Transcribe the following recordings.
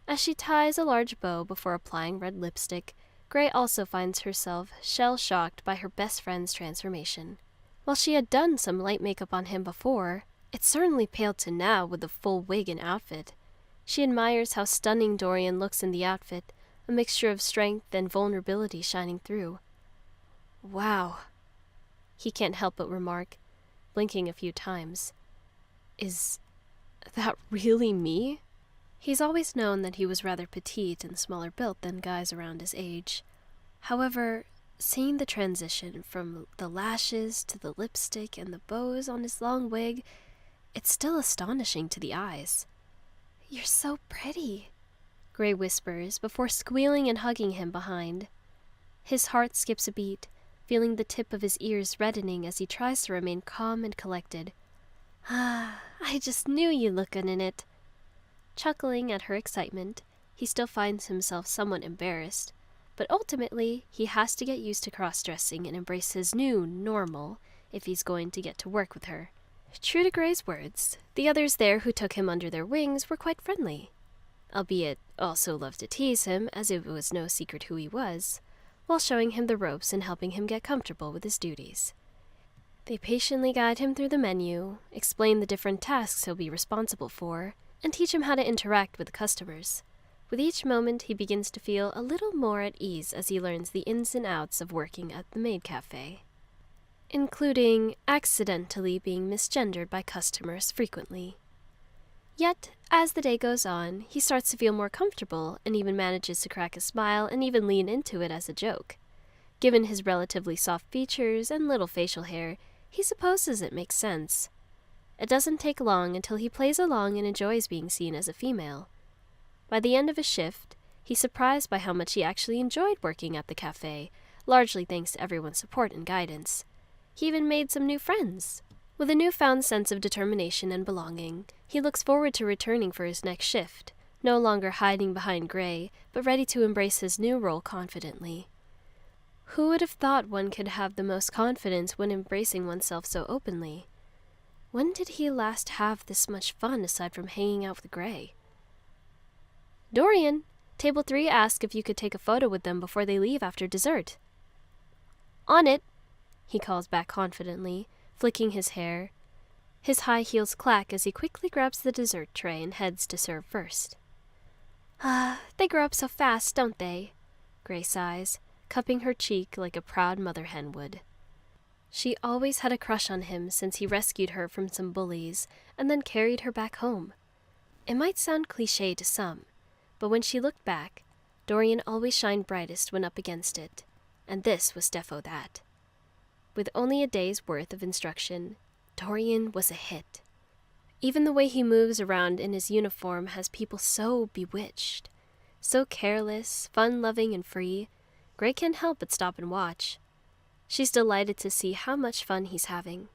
As she ties a large bow before applying red lipstick, Gray also finds herself shell-shocked by her best friend's transformation. While she had done some light makeup on him before, it certainly paled to now with the full wig and outfit. She admires how stunning Dorian looks in the outfit, a mixture of strength and vulnerability shining through. "Wow," he can't help but remark, blinking a few times. "Is that really me?" He's always known that he was rather petite and smaller built than guys around his age. However, seeing the transition from the lashes to the lipstick and the bows on his long wig, it's still astonishing to the eyes. "You're so pretty," Gray whispers before squealing and hugging him behind. His heart skips a beat, feeling the tip of his ears reddening as he tries to remain calm and collected. "Ah, I just knew you'd look good in it." Chuckling at her excitement, he still finds himself somewhat embarrassed, but ultimately he has to get used to cross-dressing and embrace his new normal if he's going to get to work with her. True to Gray's words, the others there who took him under their wings were quite friendly, albeit also loved to tease him as if it was no secret who he was, while showing him the ropes and helping him get comfortable with his duties. They patiently guide him through the menu, explain the different tasks he'll be responsible for, and teach him how to interact with the customers. With each moment, he begins to feel a little more at ease as he learns the ins and outs of working at the Maid Cafe, including accidentally being misgendered by customers frequently. Yet, as the day goes on, he starts to feel more comfortable and even manages to crack a smile and even lean into it as a joke. Given his relatively soft features and little facial hair, he supposes it makes sense. It doesn't take long until he plays along and enjoys being seen as a female. By the end of his shift, he's surprised by how much he actually enjoyed working at the cafe, largely thanks to everyone's support and guidance. He even made some new friends. With a newfound sense of determination and belonging, he looks forward to returning for his next shift, no longer hiding behind Gray, but ready to embrace his new role confidently. Who would have thought one could have the most confidence when embracing oneself so openly? When did he last have this much fun aside from hanging out with Gray? "Dorian, Table 3 asked if you could take a photo with them before they leave after dessert." "On it," he calls back confidently, flicking his hair. His high heels clack as he quickly grabs the dessert tray and heads to serve first. They grow up so fast, don't they?" Gray sighs, cupping her cheek like a proud mother hen would. She always had a crush on him since he rescued her from some bullies and then carried her back home. It might sound cliché to some, but when she looked back, Dorian always shined brightest when up against it, and this was defo that. With only a day's worth of instruction, Dorian was a hit. Even the way he moves around in his uniform has people so bewitched. So careless, fun-loving, and free, Gray can't help but stop and watch. She's delighted to see how much fun he's having.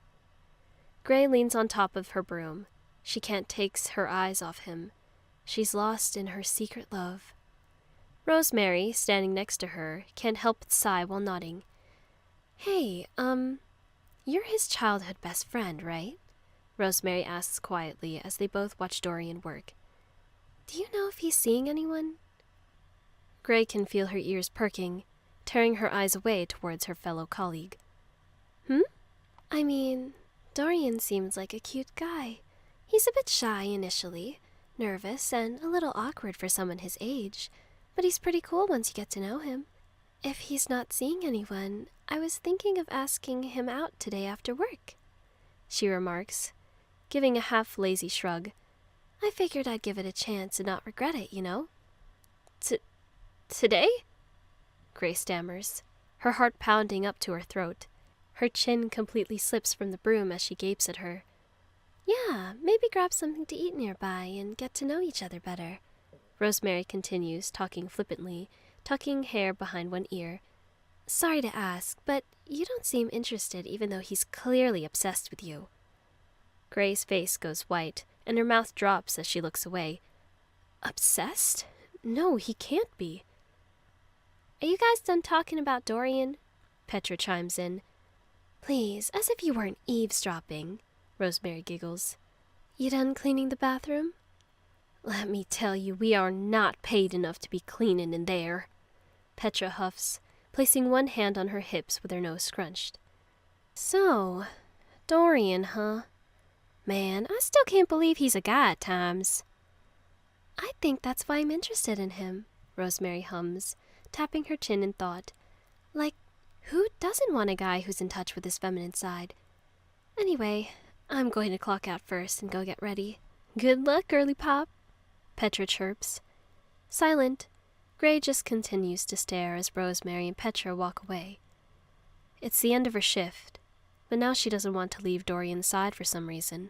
Gray leans on top of her broom. She can't take her eyes off him. She's lost in her secret love. Rosemary, standing next to her, can't help but sigh while nodding. "Hey, you're his childhood best friend, right?" Rosemary asks quietly as they both watch Dorian work. "Do you know if he's seeing anyone?" Gray can feel her ears perking, tearing her eyes away towards her fellow colleague. "I mean, Dorian seems like a cute guy. He's a bit shy initially, nervous, and a little awkward for someone his age, but he's pretty cool once you get to know him. If he's not seeing anyone, I was thinking of asking him out today after work," she remarks, giving a half-lazy shrug. "I figured I'd give it a chance and not regret it, you know." Today?" Gray stammers, her heart pounding up to her throat. Her chin completely slips from the broom as she gapes at her. "Yeah, maybe grab something to eat nearby and get to know each other better," Rosemary continues, talking flippantly, tucking hair behind one ear. "Sorry to ask, but you don't seem interested even though he's clearly obsessed with you." Gray's face goes white, and her mouth drops as she looks away. "Obsessed? No, he can't be." "Are you guys done talking about Dorian?" Petra chimes in. "Please, as if you weren't eavesdropping," Rosemary giggles. "You done cleaning the bathroom?" Let me tell you, we are not paid enough to be cleaning in there, Petra huffs, placing one hand on her hips with her nose scrunched. So, Dorian, huh? Man, I still can't believe he's a guy at times. I think that's why I'm interested in him, Rosemary hums, tapping her chin in thought. Like, who doesn't want a guy who's in touch with his feminine side? Anyway, I'm going to clock out first and go get ready. Good luck, girly pop, Petra chirps. Silent, Gray just continues to stare as Rosemary and Petra walk away. It's the end of her shift, but now she doesn't want to leave Dorian's side for some reason.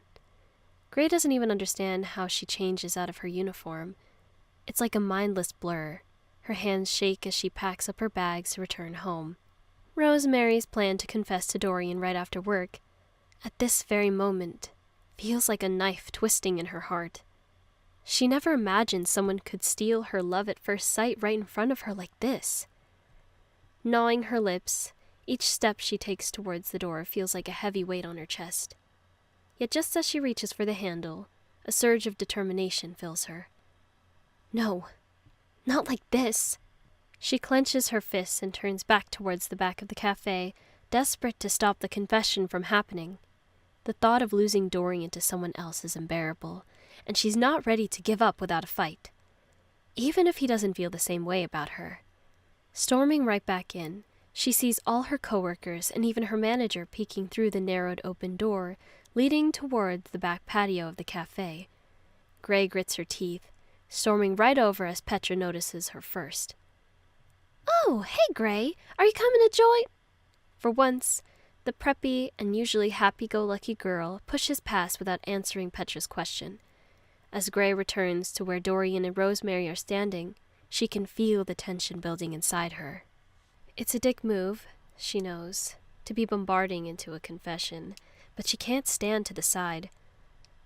Gray doesn't even understand how she changes out of her uniform. It's like a mindless blur. Her hands shake as she packs up her bags to return home. Rosemary's plan to confess to Dorian right after work, at this very moment, feels like a knife twisting in her heart. She never imagined someone could steal her love at first sight right in front of her like this. Gnawing her lips, each step she takes towards the door feels like a heavy weight on her chest. Yet just as she reaches for the handle, a surge of determination fills her. No, not like this. She clenches her fists and turns back towards the back of the cafe, desperate to stop the confession from happening. The thought of losing Dorian to someone else is unbearable, and she's not ready to give up without a fight, even if he doesn't feel the same way about her. Storming right back in, she sees all her coworkers and even her manager peeking through the narrowed open door leading towards the back patio of the cafe. Gray grits her teeth, storming right over as Petra notices her first. Oh, hey Gray, are you coming to join? For once, the preppy and usually happy-go-lucky girl pushes past without answering Petra's question. As Gray returns to where Dorian and Rosemary are standing, she can feel the tension building inside her. It's a dick move, she knows, to be bombarding into a confession, but she can't stand to the side.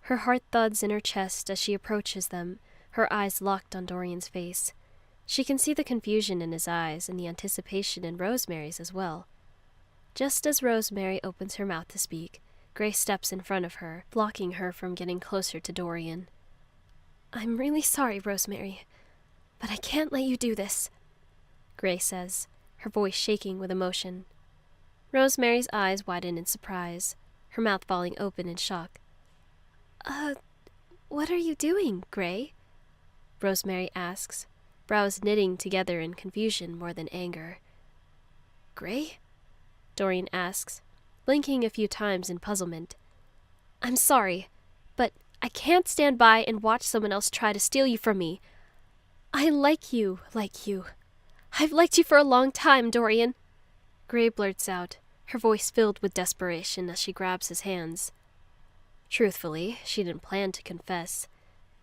Her heart thuds in her chest as she approaches them, her eyes locked on Dorian's face. She can see the confusion in his eyes and the anticipation in Rosemary's as well. Just as Rosemary opens her mouth to speak, Gray steps in front of her, blocking her from getting closer to Dorian. I'm really sorry, Rosemary, but I can't let you do this, Gray says, her voice shaking with emotion. Rosemary's eyes widen in surprise, her mouth falling open in shock. What are you doing, Gray? Rosemary asks, brows knitting together in confusion more than anger. Gray? Dorian asks, blinking a few times in puzzlement. I'm sorry, but I can't stand by and watch someone else try to steal you from me. I like you. I've liked you for a long time, Dorian. Gray blurts out, her voice filled with desperation as she grabs his hands. Truthfully, she didn't plan to confess.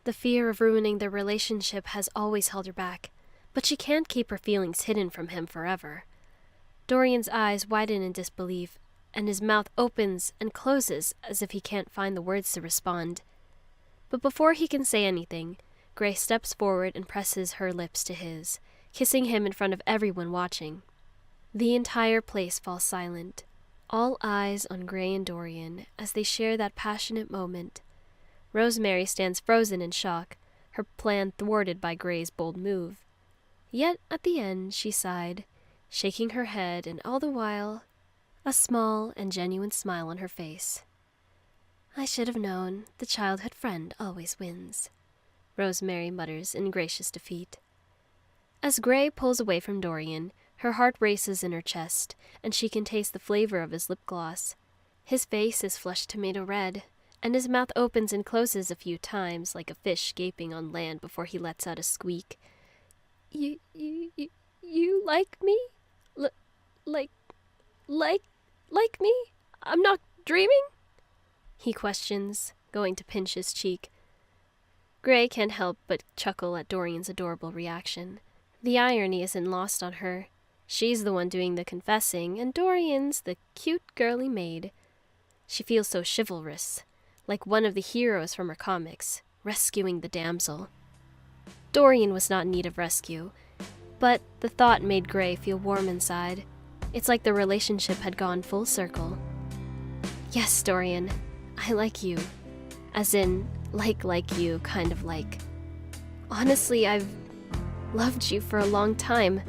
The fear of ruining their relationship has always held her back, but she can't keep her feelings hidden from him forever. Dorian's eyes widen in disbelief, and his mouth opens and closes as if he can't find the words to respond. But before he can say anything, Gray steps forward and presses her lips to his, kissing him in front of everyone watching. The entire place falls silent, all eyes on Gray and Dorian as they share that passionate moment. Rosemary stands frozen in shock, her plan thwarted by Gray's bold move. Yet at the end she sighed, shaking her head, and all the while, a small and genuine smile on her face. I should have known the childhood friend always wins, Rosemary mutters in gracious defeat. As Gray pulls away from Dorian, her heart races in her chest, and she can taste the flavor of his lip gloss. His face is flushed tomato red, and his mouth opens and closes a few times like a fish gaping on land before he lets out a squeak. You like me? Like me? I'm not dreaming? He questions, going to pinch his cheek. Gray can't help but chuckle at Dorian's adorable reaction. The irony isn't lost on her. She's the one doing the confessing, and Dorian's the cute girly maid. She feels so chivalrous, like one of the heroes from her comics, rescuing the damsel. Dorian was not in need of rescue, but the thought made Gray feel warm inside. It's like the relationship had gone full circle. Yes, Dorian, I like you. As in, like you, kind of like. Honestly, I've loved you for a long time,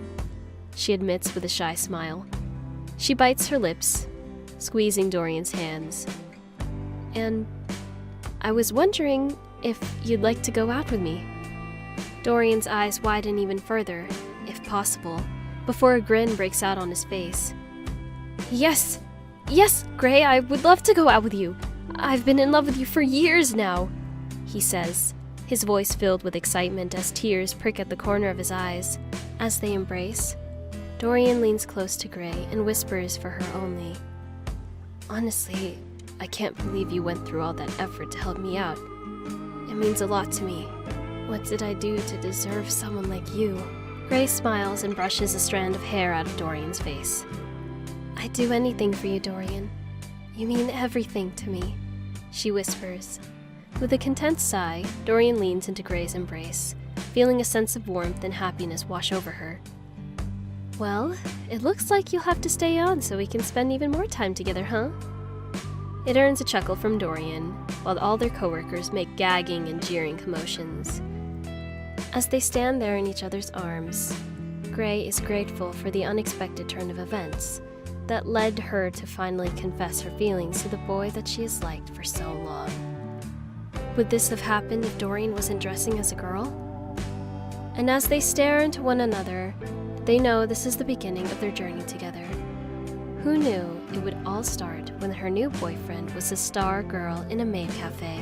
she admits with a shy smile. She bites her lips, squeezing Dorian's hands. And I was wondering if you'd like to go out with me. Dorian's eyes widen even further, if possible, before a grin breaks out on his face. Yes, Gray, I would love to go out with you. I've been in love with you for years now, he says, his voice filled with excitement as tears prick at the corner of his eyes. As they embrace, Dorian leans close to Gray and whispers for her only. Honestly, I can't believe you went through all that effort to help me out. It means a lot to me. What did I do to deserve someone like you? Gray smiles and brushes a strand of hair out of Dorian's face. I'd do anything for you, Dorian. You mean everything to me, she whispers. With a content sigh, Dorian leans into Gray's embrace, feeling a sense of warmth and happiness wash over her. Well, it looks like you'll have to stay on so we can spend even more time together, huh? It earns a chuckle from Dorian, while all their coworkers make gagging and jeering commotions. As they stand there in each other's arms, Gray is grateful for the unexpected turn of events that led her to finally confess her feelings to the boy that she has liked for so long. Would this have happened if Dorian wasn't dressing as a girl? And as they stare into one another, they know this is the beginning of their journey together. Who knew it would all start when her new boyfriend was a star girl in a maid cafe?